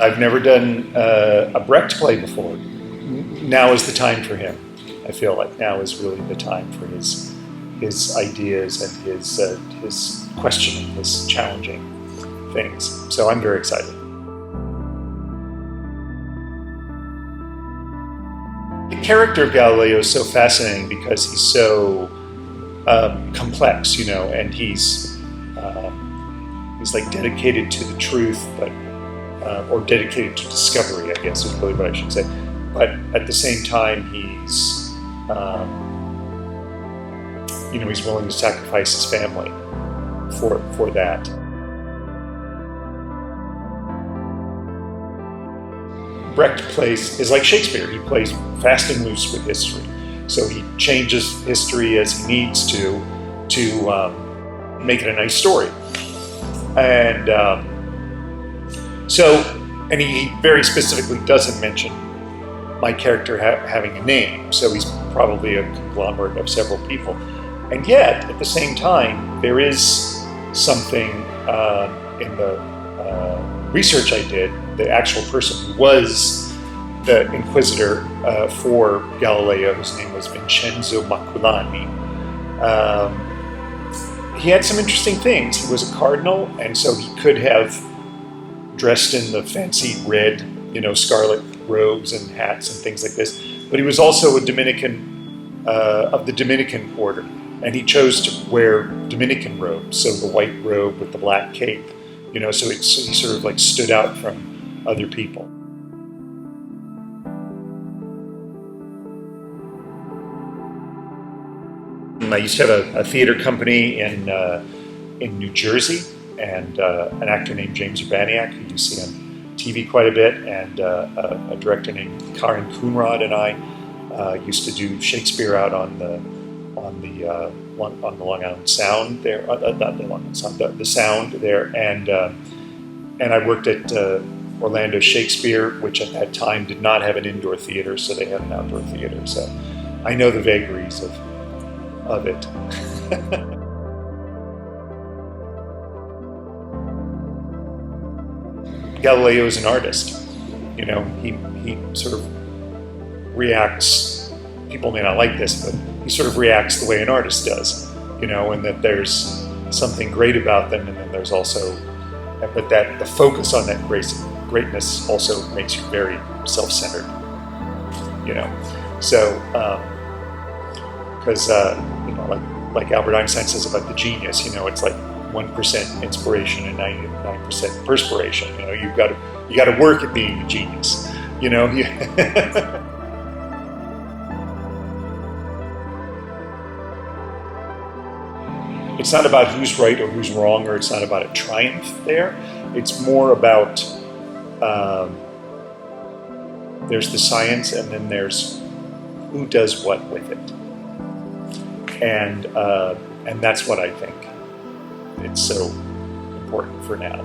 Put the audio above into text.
I've never done a Brecht play before. Now is the time for him. I feel like now is really the time for his ideas and his questioning, his challenging things. So I'm very excited. The character of Galileo is so fascinating because he's so complex, and he's like dedicated to the truth, but or dedicated to discovery, I guess is really what I should say. But at the same time, he's he's willing to sacrifice his family for that. Brecht is like Shakespeare. He plays fast and loose with history. So he changes history as he needs to make it a nice story. And and he very specifically doesn't mention my character having a name. So he's probably a conglomerate of several people. And yet, at the same time, there is something in the research I did, the actual person who was the inquisitor for Galileo, whose name was Vincenzo Maculani. He had some interesting things. He was a cardinal, and so he could have dressed in the fancy red, scarlet robes and hats and things like this. But he was also a Dominican, of the Dominican order, and he chose to wear Dominican robes, so the white robe with the black cape, so he sort of like stood out from other people. I used to have a theater company in New Jersey, and an actor named James Urbaniak, who you see on TV quite a bit, and a director named Karen Coonrod and I used to do Shakespeare out on the Long Island Sound there, not the Long Island Sound, the Sound there, and I worked at Orlando Shakespeare, which at that time did not have an indoor theater, so they had an outdoor theater. So I know the vagaries of it. Galileo is an artist. He sort of reacts. People may not like this, but he sort of reacts the way an artist does. And that there's something great about them, and then there's also, but that the focus on that greatness also makes you very self-centered. So because like Albert Einstein says about the genius, it's like 1% inspiration and 99% perspiration. You got to work at being a genius. It's not about who's right or who's wrong, or it's not about a triumph there. It's more about there's the science, and then there's who does what with it. And that's what I think it's so important for now.